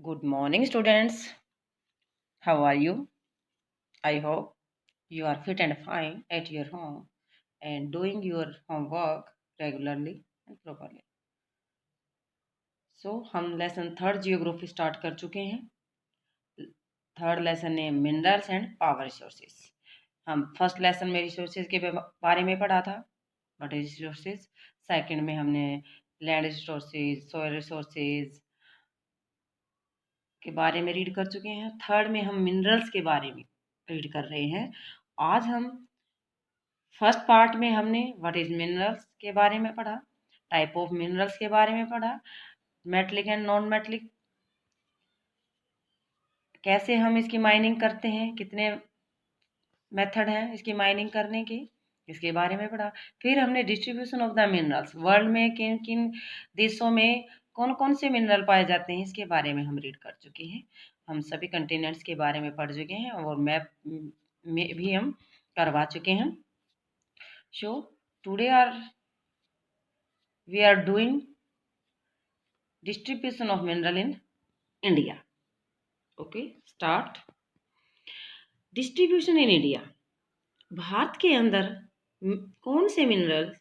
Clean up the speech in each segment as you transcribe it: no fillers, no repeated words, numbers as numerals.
Good morning, students. How are you? I hope you are fit and fine at your home and doing your homework regularly and properly. So, हम lesson third geography start कर चुके हैं। Third lesson है minerals and power resources. हम first lesson में resources के बारे में पढ़ा था, व्हाट इज रिसोर्सेज। सेकंड में हमने लैंड रिसोर्सेज, सॉइल रिसोर्सेज के बारे में रीड कर चुके हैं। थर्ड में हम मिनरल्स के बारे में रीड कर रहे हैं। आज हम फर्स्ट पार्ट में हमने व्हाट इज मिनरल्स के बारे में पढ़ा, टाइप ऑफ मिनरल्स के बारे में पढ़ा, मेटलिक एंड नॉन मेटलिक, कैसे हम इसकी माइनिंग करते हैं, कितने मेथड हैं इसकी माइनिंग करने के, इसके बारे में पढ़ा। फिर हमने distribution of the minerals, world में किन किन देशों में कौन कौन से मिनरल पाए जाते हैं इसके बारे में हम रीड कर चुके हैं। हम सभी कंटिनेंट्स के बारे में पढ़ चुके हैं और मैप में भी हम करवा चुके हैं। So today we are doing distribution of mineral in India. Okay, start. Distribution in India, Bharat के अंदर कौन से मिनरल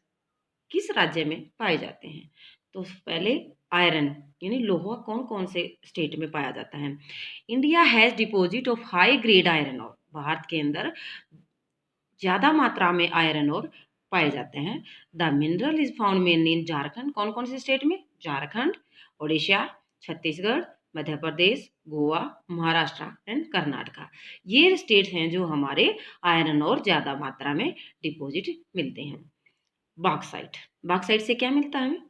किस राज्य में पाए जाते हैं। तो पहले आयरन यानी लोहा कौन कौन से स्टेट में पाया जाता है। India has deposit of high grade iron और, भारत के अंदर ज्यादा मात्रा में आयरन और पाए जाते हैं। The mineral is found mainly इन झारखंड, कौन कौन से स्टेट में, झारखंड, उड़ीसा, छत्तीसगढ़, मध्य प्रदेश, गोवा, महाराष्ट्र एंड कर्नाटका। ये स्टेट हैं जो हमारे आयरन और ज्यादा मात्रा में डिपॉजिट मिलते हैं। बॉक्साइट, बॉक्साइट से क्या मिलता है हमें,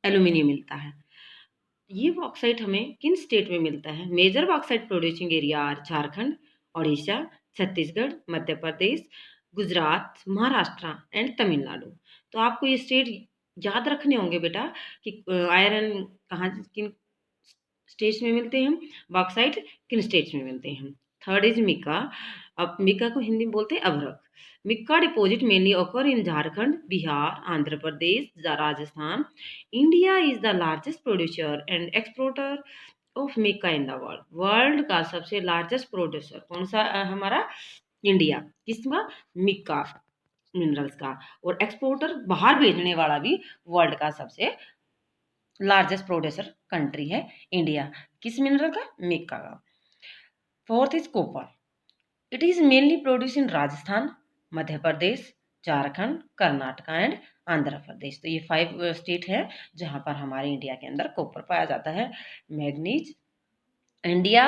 एल्यूमिनियम मिलता है। ये बॉक्साइट हमें किन स्टेट में मिलता है। Major bauxite producing area are Jharkhand, Orissa, Chhattisgarh, Madhya Pradesh, Gujarat, Maharashtra and Tamil Nadu. तो आपको ये स्टेट याद रखने होंगे बेटा कि आयरन कहाँ किन स्टेट्स में मिलते हैं, बॉक्साइट किन स्टेट्स में मिलते हैं। Third is mica. अब मिका को हिंदी में बोलते हैं अभ्रक। Mica deposit mainly occur in Jharkhand, Bihar, Andhra Pradesh, Rajasthan. India is the largest producer and exporter of mica in the world. World का सबसे लार्जेस्ट प्रोड्यूसर कौन सा हमारा, इंडिया, किसका, मिक्का मिनरल्स का। और एक्सपोर्टर बाहर भेजने वाला भी वर्ल्ड का सबसे लार्जेस्ट प्रोड्यूसर कंट्री है इंडिया, किस मिनरल का, मिक्का का। Fourth is copper. It is mainly produce in Rajasthan, Madhya Pradesh, Jharkhand, Karnataka and Andhra Pradesh. तो ये 5 स्टेट है जहां पर हमारे इंडिया के अंदर कॉपर पाया जाता है। Manganese, India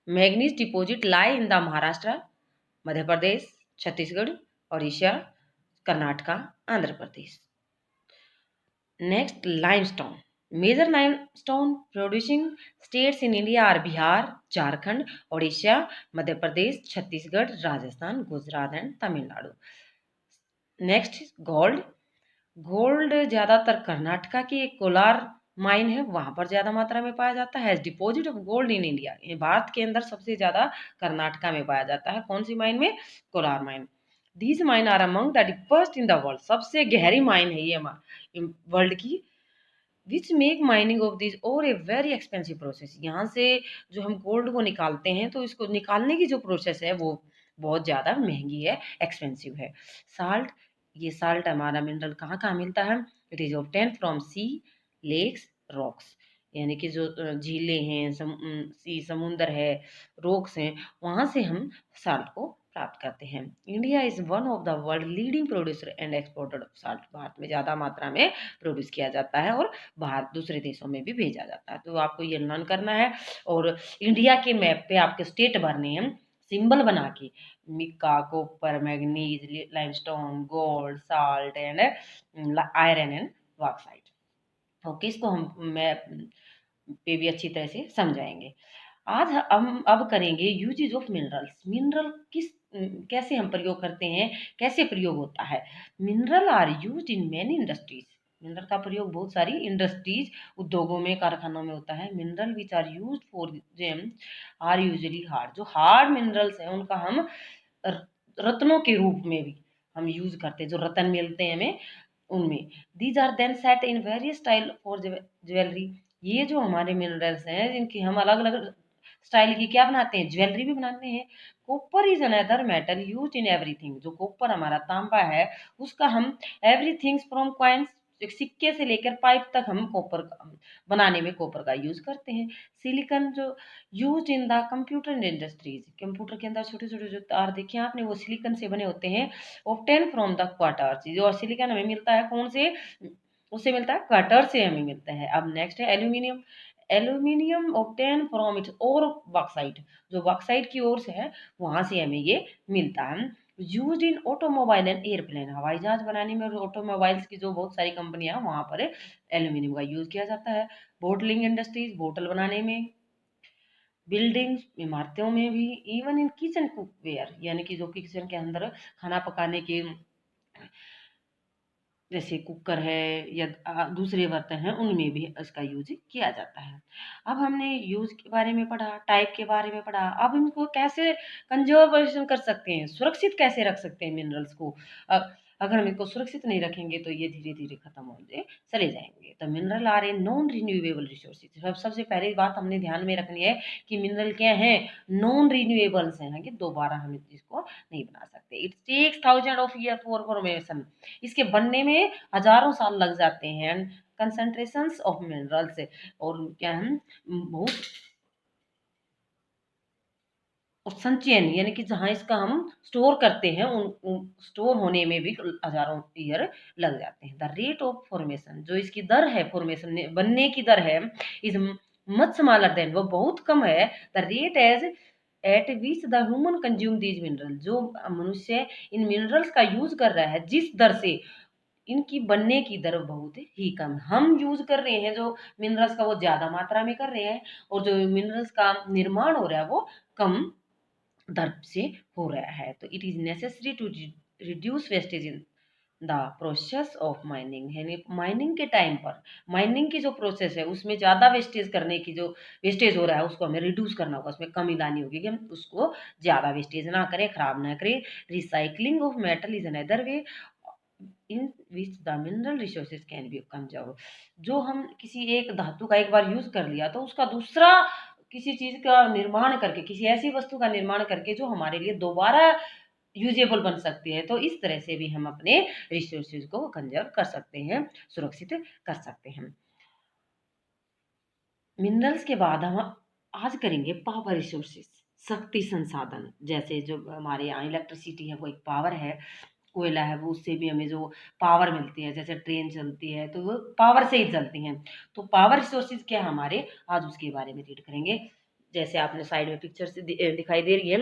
manganese deposit lie in the Maharashtra, Madhya Pradesh, Chhattisgarh, Orissa, Karnataka, Andhra Pradesh. Next limestone. Major limestone producing states in India are Bihar, Jharkhand, Orissa, Madhya Pradesh, Chhattisgarh, Rajasthan, Gujarat and Tamil Nadu. Next gold. Gold ज्यादातर कर्नाटका की एक कोलार माइन है, वहां पर ज्यादा मात्रा में पाया जाता है। Deposit of gold in India, Bharat के अंदर सबसे ज्यादा कर्नाटका में पाया जाता है। कौन सी माइन में, Kolar mine. These mine are among the deepest in the world, सबसे गहरी माइन है ये वर्ल्ड की। Which make mining of this और ए वेरी एक्सपेंसिव प्रोसेस। यहाँ से जो हम गोल्ड को निकालते हैं तो इसको निकालने की जो प्रोसेस है वो बहुत ज़्यादा महंगी है, एक्सपेंसिव है। साल्ट, ये साल्ट हमारा मिनरल कहाँ कहाँ मिलता है, it is obtain from sea, lakes, rocks, यानी कि जो झीलें हैं, सी समुंदर है, रॉक्स हैं, वहाँ से हम साल्ट को प्राप्त करते हैं। India is one of the world leading producer and exporter of salt, Bharat में ज़्यादा मात्रा में प्रोड्यूस किया जाता है और बाहर दूसरे देशों में भी भेजा जाता है। तो आपको ये लर्न करना है और इंडिया के मैप पे आपके स्टेट भरने हैं सिंबल बना के, mica, copper, manganese, limestone, gold, salt and iron and bauxite. Okay, इसको हम मैप पे भी अच्छी तरह से समझाएंगे। आज हम अब करेंगे यूजेज ऑफ मिनरल्स। मिनरल किस कैसे हम प्रयोग करते हैं, कैसे प्रयोग होता है। Mineral are used in many industries, mineral का प्रयोग बहुत सारी इंडस्ट्रीज, उद्योगों में, कारखानों में होता है। Mineral which are used for gem are usually hard, जो हार्ड मिनरल्स हैं उनका हम रत्नों के रूप में भी हम यूज करते हैं, जो रत्न मिलते हैं हमें उनमें। These are then set in various style for jewellery, ये जो हमारे मिनरल्स हैं जिनकी हम अलग अलग स्टाइल की क्या बनाते हैं, ज्वेलरी भी बनाते हैं। Copper is another metal use in everything. जो कॉपर हमारा तांबा है उसका हम एवरीथिंग्स फ्रॉम कॉइन्स, सिक्के से लेकर पाइप तक हम कॉपर बनाने में कॉपर का यूज करते हैं। सिलिकॉन जो use in the computer industries, computer के अंदर छोटे छोटे जो तार देखे आपने वो सिलिकॉन से बने होते हैं। ऑब्टेन फ्रॉम द क्वार्टर्स, जो सिलिकॉन हमें मिलता है कौन से, उससे मिलता है क्वार्टर से हमें मिलता है। अब नेक्स्ट है aluminium. Aluminium obtain from its और बॉक्साइट, जो बॉक्साइट की ओर से है वहां से हमें ये मिलता है। Use in automobile and airplane, हवाई जहाज बनाने में और ऑटोमोबाइल्स की जो बहुत सारी कंपनियां हैं वहां पर एल्यूमिनियम का यूज किया जाता है। बोटलिंग इंडस्ट्रीज, बोतल बनाने में। बिल्डिंग्स, इमारतों में भी। इवन इन किचन कुकवेयर, यानी कि जो किचन के अंदर खाना पकाने के जैसे कुकर है या दूसरे बर्तन हैं उनमें भी इसका यूज किया जाता है। अब हमने यूज के बारे में पढ़ा, टाइप के बारे में पढ़ा, अब इनको कैसे कंजर्वेशन कर सकते हैं, सुरक्षित कैसे रख सकते हैं मिनरल्स को। अगर हम इनको सुरक्षित नहीं रखेंगे तो ये धीरे धीरे खत्म होते चले जाएंगे। तो mineral are a non renewable resources. सबसे पहली बात हमने ध्यान में रखनी है कि मिनरल क्या है, नॉन रिन्यूएबल्स हैं, कि दोबारा हम इसको नहीं बना सकते। It takes thousand of year for formation, इसके बनने में हजारों साल लग जाते हैं। कंसंट्रेशंस ऑफ मिनरल्स, और क्या है बहुत, और संचयन यानी कि जहाँ इसका हम स्टोर करते हैं उन स्टोर होने में भी हजारों ईयर लग जाते हैं। द रेट ऑफ फॉर्मेशन, जो इसकी दर है फॉर्मेशन बनने की दर है, इज मच स्मॉलर देन, वो बहुत कम है। The rate as at which the human consume these mineral, जो मनुष्य इन मिनरल्स का यूज कर रहा है जिस दर से, इनकी बनने की दर बहुत ही कम। हम यूज कर रहे हैं जो मिनरल्स का वो ज्यादा मात्रा में कर रहे हैं, और जो मिनरल्स का निर्माण हो रहा है वो कम दर से हो रहा है। तो it is necessary to reduce wastage in the process of mining, यानी माइनिंग के टाइम पर, माइनिंग की जो प्रोसेस है उसमें ज़्यादा वेस्टेज करने की, जो वेस्टेज हो रहा है उसको हमें रिड्यूस करना होगा, उसमें कमी लानी होगी कि हम उसको ज़्यादा वेस्टेज ना करें, खराब ना करें। Recycling of metal is another way in which the mineral resources can be conserve. जो हम किसी एक धातु का एक बार यूज कर लिया तो उसका दूसरा किसी चीज का निर्माण करके, किसी ऐसी वस्तु का निर्माण करके जो हमारे लिए दोबारा यूजेबल बन सकती है, तो इस तरह से भी हम अपने रिसोर्सेज को कंजर्व कर सकते हैं, सुरक्षित कर सकते हैं। मिनरल्स के बाद हम आज करेंगे पावर रिसोर्सेज, शक्ति संसाधन। जैसे जो हमारे यहाँ इलेक्ट्रिसिटी है वो एक पावर है, कोयला है वो, उससे भी हमें जो पावर मिलती है, जैसे ट्रेन चलती है तो वो पावर से ही चलती हैं। तो पावर रिसोर्सेज क्या है हमारे, आज उसके बारे में रीड करेंगे। जैसे आपने साइड में पिक्चर से दिखाई दे रही है,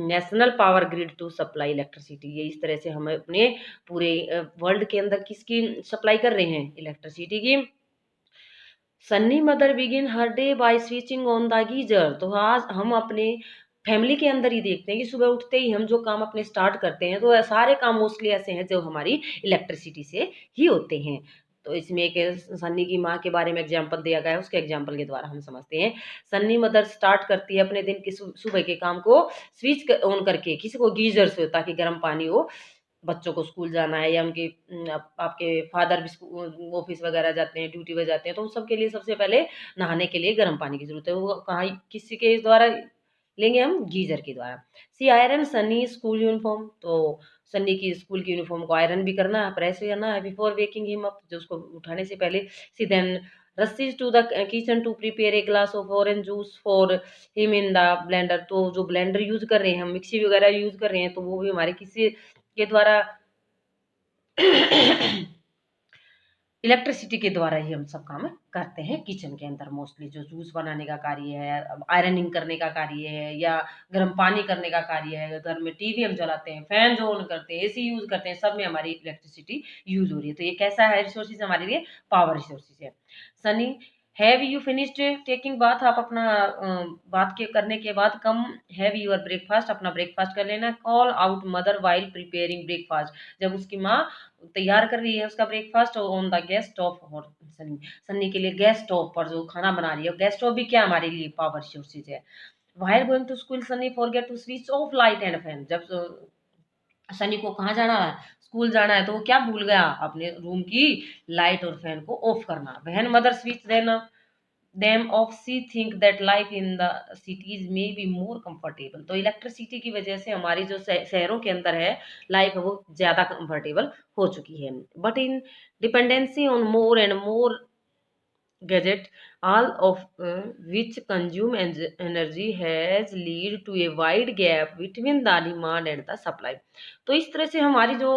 national power grid to supply electricity. ये इस तरह से हम अपने पूरे वर्ल्ड के अंदर किसकी सप्लाई कर रहे हैं, इलेक्ट्रिसिटी की। Sunny mother begin her day by switching on the geyser. तो आज हम अपने फैमिली के अंदर ही देखते हैं कि सुबह उठते ही हम जो काम अपने स्टार्ट करते हैं तो सारे काम मोस्टली ऐसे हैं जो हमारी इलेक्ट्रिसिटी से ही होते हैं। तो इसमें एक सन्नी की माँ के बारे में एग्जाम्पल दिया गया है, उसके एग्जाम्पल के द्वारा हम समझते हैं। सन्नी मदर स्टार्ट करती है अपने दिन की सुबह के काम को स्विच ऑन करके, किसी को गीजर से, ताकि गर्म पानी हो, बच्चों को स्कूल जाना है या उनके आपके फादर भी ऑफिस वगैरह जाते हैं, ड्यूटी पर जाते हैं, तो उन सब के लिए सबसे पहले नहाने के लिए गर्म पानी की जरूरत है। वो कहाँ, किसी के द्वारा लेंगे, हम गीजर के द्वारा। She iron Sunny school uniform, तो सन्नी की स्कूल की यूनिफॉर्म को आयरन भी करना है, प्रेस भी करना है बिफोर वेकिंग हिम अप, जो उसको उठाने से पहले। She then rushes to the kitchen to prepare a glass of orange juice for him in the blender. तो जो ब्लेंडर यूज कर रहे हैं हम, मिक्सी वगैरह यूज कर रहे हैं, तो वो भी हमारे किसी के द्वारा इलेक्ट्रिसिटी के द्वारा ही हम सब काम करते हैं किचन के अंदर। मोस्टली जो जूस बनाने का कार्य है, आयरनिंग करने का कार्य है, या गर्म पानी करने का कार्य है, घर में टीवी हम चलाते हैं, फैन जो ऑन करते हैं, एसी यूज करते हैं, सब में हमारी इलेक्ट्रिसिटी यूज हो रही है। तो ये कैसा है रिसोर्सेज हमारे लिए, पावर रिसोर्सेज है। Sunny have you finished taking bath, आप अपना बात के करने के बाद कम हैव यूर ब्रेकफास्ट, अपना ब्रेकफास्ट कर लेना। Call out mother while preparing breakfast, जब उसकी माँ तैयार कर रही है उसका breakfast on the gas stove. और सन्नी, सन्नी के लिए गैस स्टोव पर जो खाना बना रही है, गैस स्टोव भी क्या हमारे लिए पावर सोर्सेज है। While going to school Sunny forget to switch off light and fan, जब सनी को कहाँ जाना है, स्कूल जाना है, तो वो क्या भूल गया, अपने रूम की लाइट और फैन को ऑफ करना। वहन मदर स्विच देना, them of she think that life in the cities may be more comfortable। तो इलेक्ट्रिसिटी की वजह से हमारी जो शहरों के अंदर है लाइफ है वो ज़्यादा कंफर्टेबल हो चुकी है। But in dependency on more and more gadget, all of which consume energy, has lead to a wide gap between the demand and the supply। तो इस तरह से हमारी जो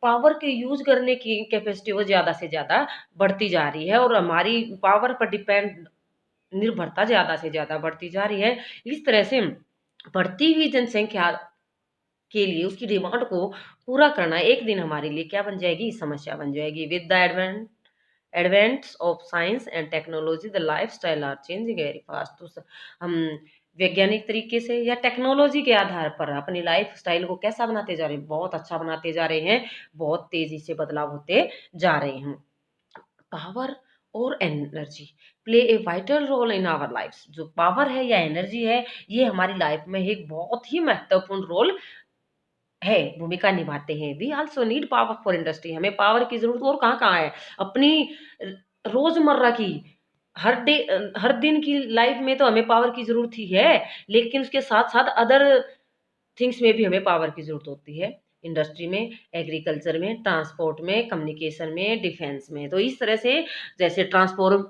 पावर के यूज करने की कैपेसिटी वो ज़्यादा से ज़्यादा बढ़ती जा रही है और हमारी पावर पर डिपेंड निर्भरता ज़्यादा से ज़्यादा बढ़ती जा रही है। इस तरह से बढ़ती हुई जनसंख्या के लिए उसकी डिमांड को पूरा करना एक दिन हमारे लिए क्या बन जाएगी, समस्या बन जाएगी। With the advents of science and technology the lifestyle are changing very fast. तो हम वैज्ञानिक तरीके से या टेक्नोलॉजी के आधार पर अपनी लाइफ स्टाइल को कैसा बनाते जा रहे हैं, बहुत अच्छा बनाते जा रहे हैं, बहुत तेजी से बदलाव होते जा रहे हैं। पावर और energy play a vital role in our lives. जो पावर है या एनर्जी है ये हमारी लाइफ में एक बहुत ही महत्वपूर्ण रोल है, भूमिका निभाते हैं। We also need power for industry. हमें पावर की जरूरत और कहाँ कहाँ है, अपनी रोजमर्रा की हर दिन की लाइफ में तो हमें पावर की जरूरत ही है, लेकिन उसके साथ साथ अदर थिंग्स में भी हमें पावर की जरूरत होती है। इंडस्ट्री में, एग्रीकल्चर में, ट्रांसपोर्ट में, कम्युनिकेशन में, डिफेंस में। तो इस तरह से जैसे ट्रांसपोर्ट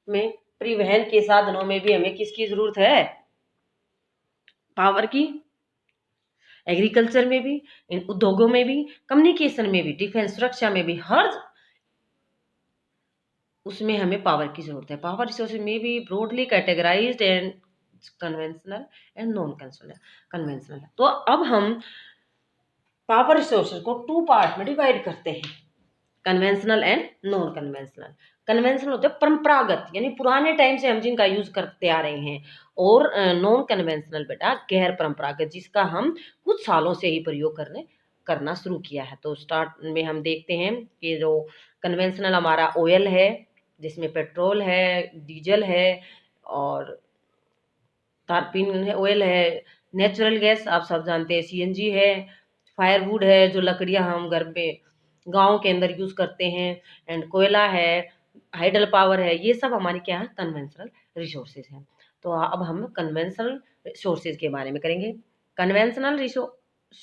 में, परिवहन के साधनों में भी हमें किसकी जरूरत है, पावर की। एग्रीकल्चर में भी, इन उद्योगों में भी, कम्युनिकेशन में भी, डिफेंस सुरक्षा में भी, हर उसमें हमें पावर की जरूरत है। पावर रिसोर्सेज में भी broadly categorised and conventional and non conventional. तो अब हम पावर रिसोर्सेज को टू पार्ट में डिवाइड करते हैं, conventional and non conventional. Conventional होते हैं परंपरागत, यानी पुराने टाइम से हम जिनका यूज करते आ रहे हैं, और नॉन कन्वेंशनल बेटा गैर परंपरागत, जिसका हम कुछ सालों से ही प्रयोग करना शुरू किया है। तो स्टार्ट में हम देखते हैं कि जो कन्वेंशनल हमारा ऑयल है, जिसमें पेट्रोल है, डीजल है और तारपीन है, ऑयल है, नेचुरल गैस आप सब जानते हैं, सीएनजी है, फायरवुड है जो लकड़ियां हम घर पे गाँव के अंदर यूज करते हैं, एंड कोयला है, हाइडल पावर है। ये सब हमारी क्या है, कन्वेंशनल रिसोर्सेज हैं। तो अब हम कन्वेंशनल रिसोर्सेज के बारे में करेंगे। Conventional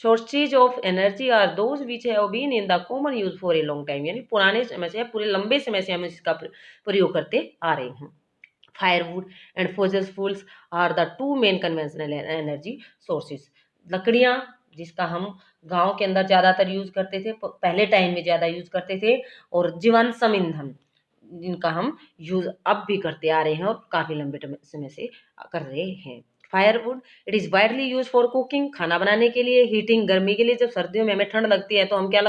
sources of energy are those which have been in the common use for a long time, यानी पुराने समय से, पूरे लंबे समय से हम इसका प्रयोग करते आ रहे हैं। Firewood and fossil fuels are the two main conventional energy sources. लकड़ियाँ जिसका हम गांव के अंदर ज़्यादातर यूज करते थे, पहले टाइम में ज़्यादा यूज करते थे, और जीवाश्म ईंधन जिनका हम यूज अब भी करते आ रहे हैं और काफ़ी लंबे समय से कर रहे हैं। Firewood it is virally use for cooking, खाना बनाने के लिए, हीटिंग गर्मी के लिए। जब सर्दियों में हमें ठंड लगती है तो हम क्या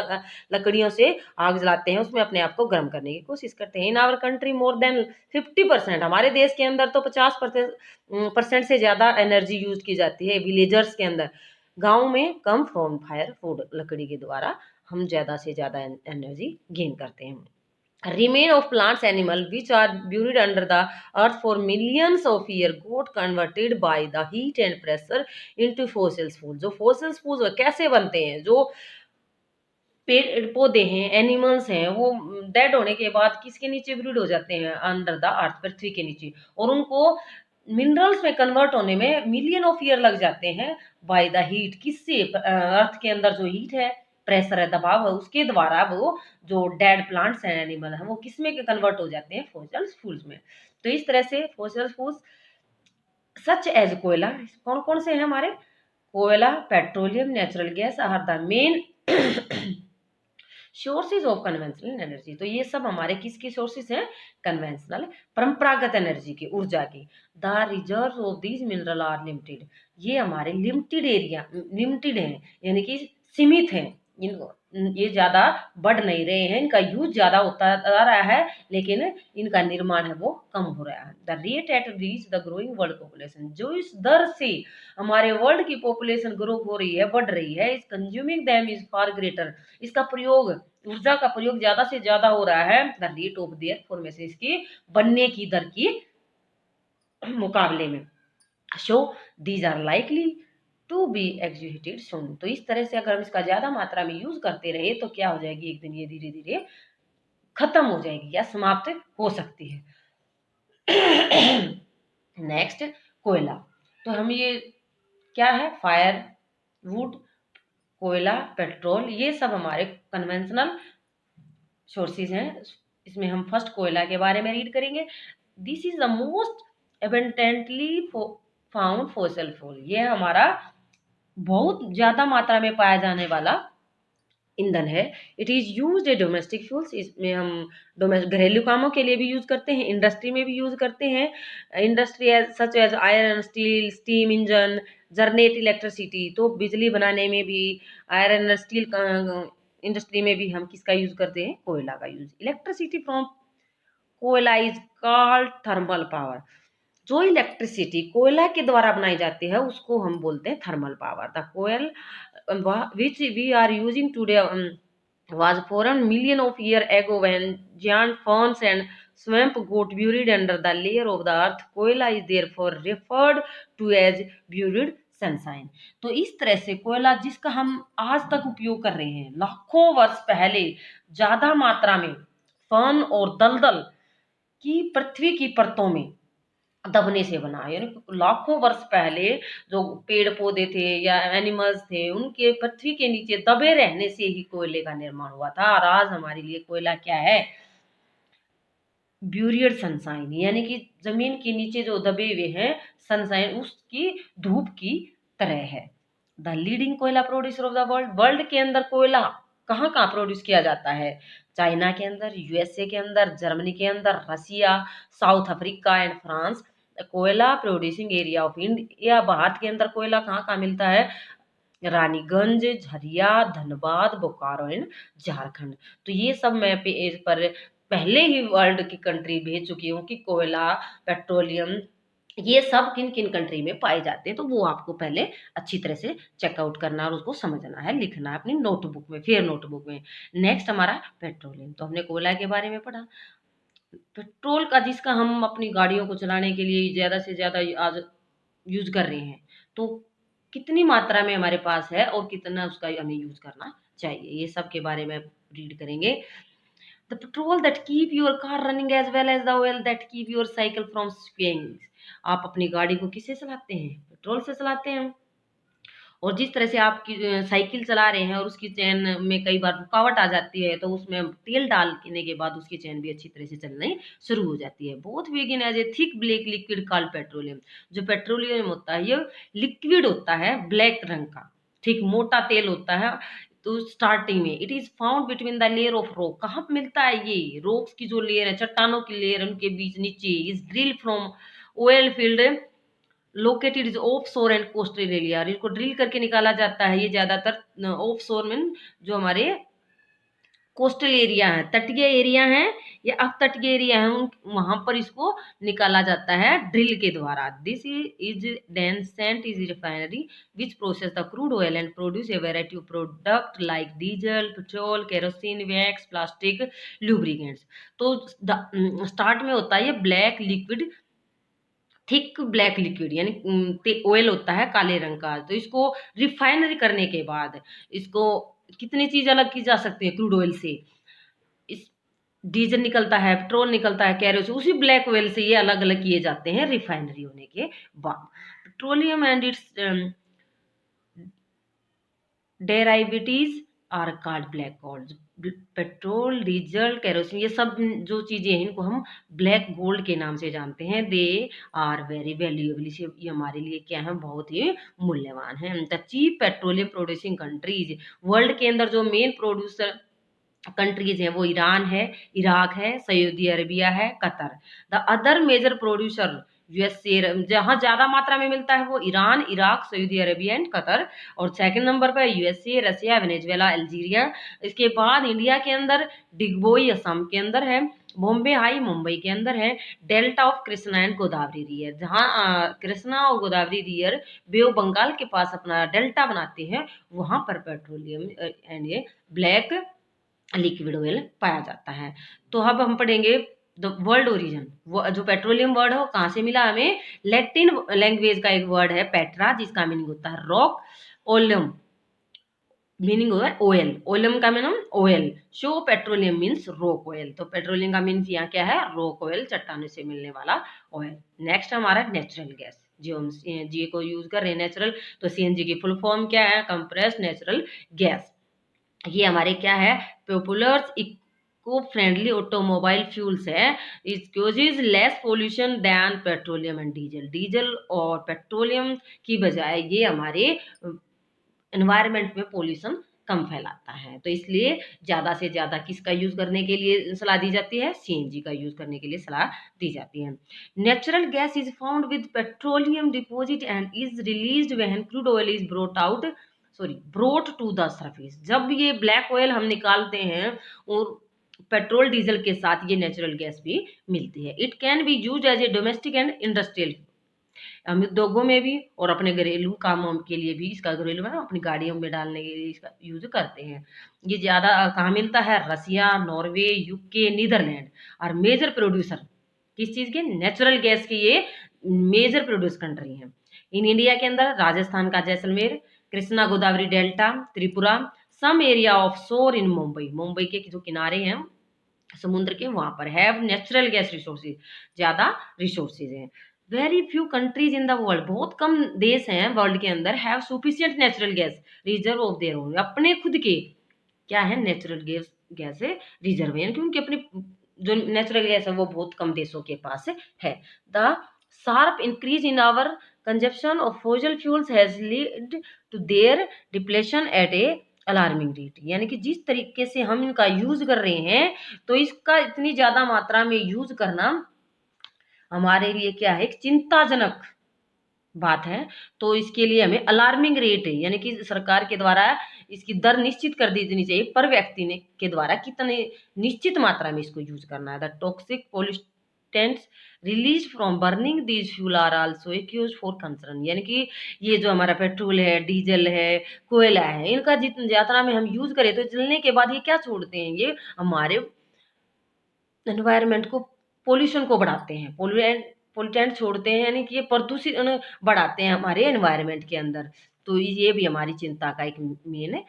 लकड़ियों से आग जलाते हैं, उसमें अपने आप को गर्म करने की कोशिश करते हैं। In our country more than 50%, हमारे देश के अंदर तो 50% से ज़्यादा एनर्जी यूज की जाती है विलेजर्स के अंदर। गाँव में कम फ्रॉम फायर वुड, लकड़ी के द्वारा हम ज़्यादा से ज़्यादा एनर्जी गेन करते हैं। Remain of plants animal which are buried under the earth for millions of years got converted by the heat and pressure into fossil fuel। जो fossil fuels कैसे बनते हैं, जो पेड़ पौधे हैं, एनिमल्स हैं, वो डेड होने के बाद किसके नीचे ब्रीड हो जाते हैं, अंडर द अर्थ, पृथ्वी के नीचे, और उनको मिनरल्स में कन्वर्ट होने में मिलियन ऑफ ईयर लग जाते हैं बाय द हीट। किससे, अर्थ के अंदर जो हीट है, प्रेशर है, दबाव है, उसके द्वारा वो जो डेड प्लांट्स हैं, एनिमल हैं, वो किस में कन्वर्ट हो जाते हैं, फॉसिल फ्यूल्स में। तो इस तरह से फॉसिल फ्यूल्स सच एज कोयला, कौन कौन से हैं हमारे, कोयला, petroleum, natural gas are the main sources of conventional energy. तो ये सब हमारे किसकी सोर्सेज हैं, कन्वेंशनल परंपरागत एनर्जी की, ऊर्जा की। The reserve of these mineral are limited, ये हमारे लिमिटेड हैं, यानी कि सीमित हैं। इनको ये ज़्यादा बढ़ नहीं रहे हैं, इनका यूज ज़्यादा होता आ रहा है, लेकिन इनका निर्माण है वो कम हो रहा है। The rate at which the growing world population, जो इस दर से हमारे वर्ल्ड की पॉपुलेशन ग्रो हो रही है, बढ़ रही है, इस consuming them is far greater, इसका प्रयोग, ऊर्जा का प्रयोग ज्यादा से ज्यादा हो रहा है, the rate of their formation, इसकी बनने की दर की मुकाबले में। So these are likely to be executed soon. तो इस तरह से अगर हम इसका ज्यादा मात्रा में यूज करते रहे तो क्या हो जाएगी, एक दिन ये धीरे धीरे खत्म हो जाएगी या समाप्त हो सकती है। नेक्स्ट कोयला। तो हम ये क्या है, फायर वुड, कोयला, पेट्रोल, ये सब हमारे कन्वेंशनल सोर्सेज हैं। इसमें हम फर्स्ट कोयला के बारे में रीड करेंगे। This is the most abundantly found fossil fuel. ये हमारा बहुत ज्यादा मात्रा में पाया जाने वाला ईंधन है। It is used A domestic fuels, इसमें हम घरेलू कामों के लिए भी यूज करते हैं, इंडस्ट्री में भी यूज करते हैं। Industry as such as iron, steel, steam engine, generate electricity. तो बिजली बनाने में भी, आयरन स्टील इंडस्ट्री में भी हम किसका यूज करते हैं, कोयला का यूज। इलेक्ट्रिसिटी फ्रॉम कोयला इज कॉल्ड थर्मल पावर। जो इलेक्ट्रिसिटी कोयला के द्वारा बनाई जाती है उसको हम बोलते हैं thermal power. The coal which we are using today was formed million of year ago when giant ferns and swamp got buried under the layer of the earth. कोयला is therefore referred to as buried sunshine. तो इस तरह से कोयला जिसका हम आज तक उपयोग कर रहे हैं, लाखों वर्ष पहले ज्यादा मात्रा में फर्न और दलदल की पृथ्वी की परतों में दबने से बना, यानी लाखों वर्ष पहले जो पेड़ पौधे थे या एनिमल्स थे उनके पृथ्वी के नीचे दबे रहने से ही कोयले का निर्माण हुआ था। और आज हमारे लिए कोयला क्या है, ब्यूरियड सनशाइन, यानी कि जमीन के नीचे जो दबे हुए हैं सनशाइन उसकी धूप की तरह है। द लीडिंग कोयला producer of the world. World के अंदर कोयला कहाँ कहाँ प्रोड्यूस किया जाता है, चाइना के अंदर, यूएसए के अंदर, जर्मनी के अंदर, रसिया, साउथ अफ्रीका एंड फ्रांस। कोयला producing area of India. Bharat के अंदर कोयला कहाँ कहाँ मिलता है, रानीगंज, झरिया, धनबाद, बोकारो एंड झारखंड। तो ये सब मैं पेज पर पहले ही वर्ल्ड की कंट्री भेज चुकी हूँ कि कोयला, पेट्रोलियम, ये सब किन किन कंट्री में पाए जाते हैं। तो वो आपको पहले अच्छी तरह से चेकआउट करना और उसको समझना है, लिखना है अपनी नोटबुक में, फेयर नोटबुक में। नेक्स्ट हमारा पेट्रोलियम। तो हमने कोयला के बारे में पढ़ा। पेट्रोल का जिसका हम अपनी गाड़ियों को चलाने के लिए ज़्यादा से ज़्यादा आज यूज कर रहे हैं, तो कितनी मात्रा में हमारे पास है और कितना उसका हमें यूज करना चाहिए, ये सब के बारे में रीड करेंगे। The petrol that keep your car running as well as the oil that keep your cycle from swing. आप अपनी गाड़ी को किससे चलाते हैं, पेट्रोल से चलाते हैं। और जिस तरह से आप साइकिल चला रहे हैं और उसकी चैन में कई बार रुकावट आ जाती है, तो उसमें तेल डालने के बाद उसकी चैन भी अच्छी तरह से चलनी शुरू हो जाती है। Both begin as a thick black liquid called petroleum. जो पेट्रोलियम होता है ये लिक्विड होता है, ब्लैक रंग का, ठीक मोटा तेल होता है। तो स्टार्टिंग में it is found between the layer of rock. कहाँ पे मिलता है ये, रॉक्स की जो लेयर है, चट्टानों की लेयर, उनके बीच नीचे। Is drill from oil field located is of शोर एंड कोस्टल एरिया। इसको ड्रिल करके निकाला जाता है। ये ज्यादातर ऑफ शोर में जो हमारे कोस्टल एरिया है, तटीय एरिया है या अपतटीय एरिया है, वहां पर इसको निकाला जाता है ड्रिल के द्वारा। This is then sent is refinery which process the crude oil and produce a variety of product like diesel, petrol, kerosene, wax, plastic, lubricants. तो स्टार्ट में होता है ये black liquid, thick black liquid, यानी oil होता है काले रंग का। तो इसको रिफाइनरी करने के बाद इसको कितनी चीज अलग की जा सकती है क्रूड ऑयल से, इस डीजल निकलता है, पेट्रोल निकलता है, कैरोसिन, उसी ब्लैक ऑयल से ये अलग अलग किए जाते हैं रिफाइनरी होने के बाद। Petroleum and its derivatives are called black gold. Petrol, diesel, kerosene, ये सब जो चीजें हैं इनको हम ब्लैक गोल्ड के नाम से जानते हैं। दे आर वेरी वैल्यूएबल, ये हमारे लिए क्या है, बहुत ही मूल्यवान है। The chief petroleum producing countries. World के अंदर जो मेन प्रोड्यूसर कंट्रीज है वो ईरान है, इराक है, सऊदी अरेबिया है, Qatar. The other major producer USA, जहाँ ज्यादा मात्रा में मिलता है वो Iran, Iraq, Saudi Arabia and Qatar. और सेकंड नंबर पर यूएसए, रसिया, वेनेजुएला, अल्जीरिया। इसके बाद इंडिया के अंदर डिगबोई असम के अंदर है, बॉम्बे हाई मुंबई के अंदर है, delta of Krishna and Godavari river, जहाँ कृष्णा और Godavari river bay of Bengal के पास अपना डेल्टा बनाते हैं, वहां पर पेट्रोलियम एंड ये ब्लैक लिक्विड ऑयल पाया जाता है। तो अब हम पढ़ेंगे द वर्ल्ड ओरिजिन। वो जो पेट्रोलियम वर्ड है वो कहाँ से मिला हमें, लैटिन लैंग्वेज का एक वर्ड है पेट्रा, जिसका मीनिंग होता है रॉक, ओलियम मीनिंग होगा ऑयल, ओलम का meaning oil, show petroleum means rock oil, तो पेट्रोलियम का मीन्स यहाँ क्या है, रॉक ऑयल, चट्टानों से मिलने वाला ऑयल। नेक्स्ट हमारा नेचुरल गैस, जो हम सीएनजी को यूज कर रहे हैं नेचुरल, तो सीएनजी की फुल फॉर्म क्या है, कंप्रेस्ड नेचुरल गैस। ये हमारे क्या है, popular eco friendly automobile fuels है, is less pollution than petroleum and diesel, diesel और पेट्रोलियम की बजाय ये हमारे एनवायरनमेंट में पोल्यूशन कम फैलाता है, तो इसलिए ज़्यादा से ज़्यादा किसका यूज़ करने के लिए सलाह दी जाती है, सीएनजी का यूज़ करने के लिए सलाह दी जाती है। Natural gas is found with petroleum deposit and is released when crude oil is brought to the surface, जब ये ब्लैक ऑयल हम निकालते हैं और पेट्रोल डीजल के साथ ये नेचुरल गैस भी मिलती है। It can be use as a domestic and industrial, हम उद्योगों में भी और अपने घरेलू कामों के लिए भी इसका, घरेलू में अपनी गाड़ियों में डालने के लिए इसका यूज करते हैं। ये ज़्यादा कहाँ मिलता है, रसिया, नॉर्वे, यूके, नीदरलैंड और मेजर प्रोड्यूसर किस चीज़ के, नेचुरल गैस के ये मेजर प्रोड्यूस कंट्री हैं। इन इंडिया के अंदर राजस्थान का Jaisalmer, Krishna Godavari delta, Tripura, some area of shore in Mumbai, Mumbai के जो किनारे हैं समुद्र के वहां पर हैव नेचुरल गैस रिसोर्सेज, ज़्यादा रिसोर्सेज हैं। Very few countries in the world, बहुत कम देश हैं वर्ल्ड के अंदर, have sufficient natural gas reserve of their own, अपने खुद के क्या है नेचुरल गैस है रिजर्व, यानी कि उनके अपने जो नेचुरल गैस है वो बहुत कम देशों के पास है। The sharp increase in our consumption of fossil fuels has lead to their depletion at a alarming rate, यानी कि जिस तरीके से हम इनका यूज कर रहे हैं, तो इसका इतनी ज्यादा मात्रा में यूज करना हमारे लिए क्या है, एक चिंताजनक बात है। तो इसके लिए हमें अलार्मिंग रेट है, यानी कि सरकार के द्वारा इसकी दर निश्चित कर दी जानी चाहिए, पर व्यक्ति ने के द्वारा कितने निश्चित मात्रा में इसको यूज करना है। The toxic pollutants release from burning these fuel are also accused for concern, यानी कि ये जो हमारा पेट्रोल है, डीजल है, कोयला है, इनका जितनी यात्रा में हम यूज करें तो जलने के बाद ये क्या छोड़ते हैं, ये हमारे एनवायरनमेंट को, पोल्यूशन को बढ़ाते हैं, पोल्यूटेंट छोड़ते हैं, यानी कि ये प्रदूषण बढ़ाते हैं हमारे एनवायरनमेंट के अंदर, तो ये भी हमारी चिंता का एक मेन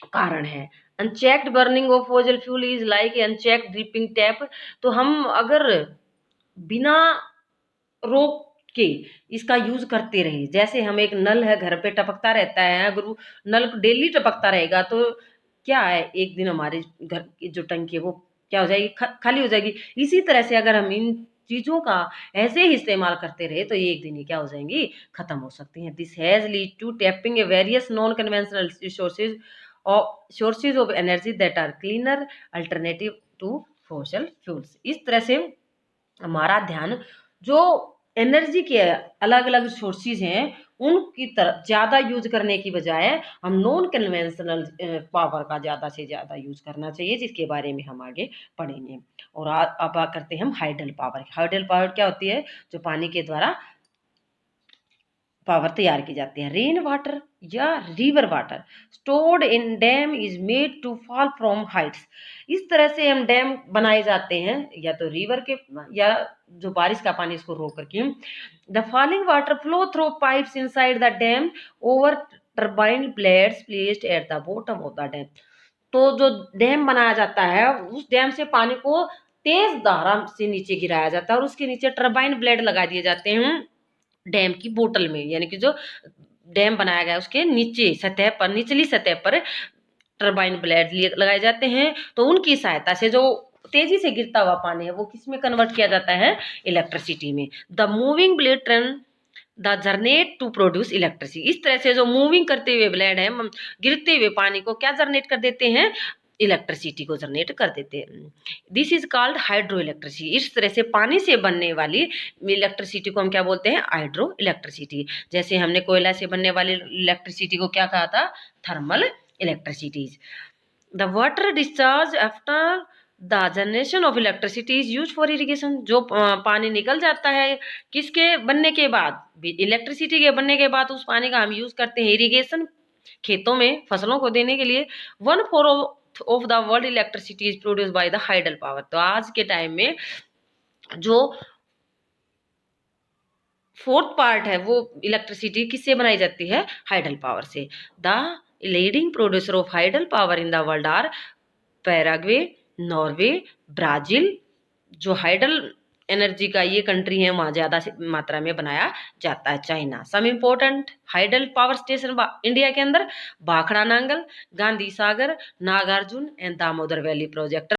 कारण है। Unchecked burning of fossil fuel is like unchecked dripping tap, तो हम अगर बिना रोक के इसका यूज करते रहे, जैसे हम एक नल है घर पे टपकता रहता है, अगर वो नल डेली टपकता रहेगा तो क्या है, एक दिन हमारे घर की जो टंकी है वो क्या हो जाएगी, खाली हो जाएगी। इसी तरह से अगर हम इन चीजों का ऐसे ही इस्तेमाल करते रहे तो ये एक दिन ही क्या हो जाएंगी, खत्म हो सकती हैं। This has lead to tapping a various non conventional sources of energy that are cleaner alternative to fossil fuels. इस तरह से हमारा ध्यान जो एनर्जी के अलग अलग सोर्सेज हैं उनकी तरफ ज़्यादा यूज करने की बजाय हम नॉन कन्वेंशनल पावर का ज़्यादा से ज़्यादा यूज करना चाहिए, जिसके बारे में हम आगे पढ़ेंगे। और अब करते हैं हम हाइडल पावर। हाइडल पावर क्या होती है, जो पानी के द्वारा पावर तैयार की जाती है। रेन वाटर या river water stored in dam is made to fall from heights, इस तरह से हम डैम बनाए जाते हैं, या तो रिवर के या जो बारिश का पानी इसको रोक करके। The falling water flow through pipes inside the dam over turbine blades placed at the bottom of the dam, तो जो डैम बनाया जाता है उस डैम से पानी को तेज धारा से नीचे गिराया जाता है और उसके नीचे टर्बाइन ब्लेड लगा दिए जाते हैं डैम की बोतल में, यानी कि जो डैम बनाया गया है उसके नीचे सतह पर, निचली सतह पर टर्बाइन ब्लेड लगाए जाते हैं, तो उनकी सहायता से जो तेजी से गिरता हुआ पानी है वो किस में कन्वर्ट किया जाता है, इलेक्ट्रिसिटी में। The moving blade turn the जरनेट टू प्रोड्यूस इलेक्ट्रिसिटी, इस तरह से जो मूविंग करते हुए ब्लेड है गिरते हुए पानी को क्या जनरेट कर देते हैं, इलेक्ट्रिसिटी को जनरेट कर देते हैं। This is called hydro electricity, इस तरह से पानी से बनने वाली इलेक्ट्रिसिटी को हम क्या बोलते हैं, हाइड्रो इलेक्ट्रिसिटी। जैसे हमने कोयला से बनने वाली इलेक्ट्रिसिटी को क्या कहा था, thermal electricities. The water discharge after the generation of electricity is use for irrigation, जो पानी निकल जाता है किसके बनने के बाद, इलेक्ट्रिसिटी के बनने के बाद उस पानी का हम यूज करते हैं इरिगेशन, खेतों में फसलों को देने के लिए। 1/4 of the world electricity is produce by the hydel power, तो आज के टाइम में जो 4th पार्ट है वो इलेक्ट्रिसिटी किससे बनाई जाती है, हाइडल पावर से। The leading producer of hydel power in the world are Paraguay, Norway, Brazil. जो हाइडल एनर्जी का ये कंट्री है वहाँ ज़्यादा मात्रा में बनाया जाता है। China. Some important hydel power station India के अंदर Bhakra Nangal, Gandhi Sagar, Nagarjun and Damodar valley project.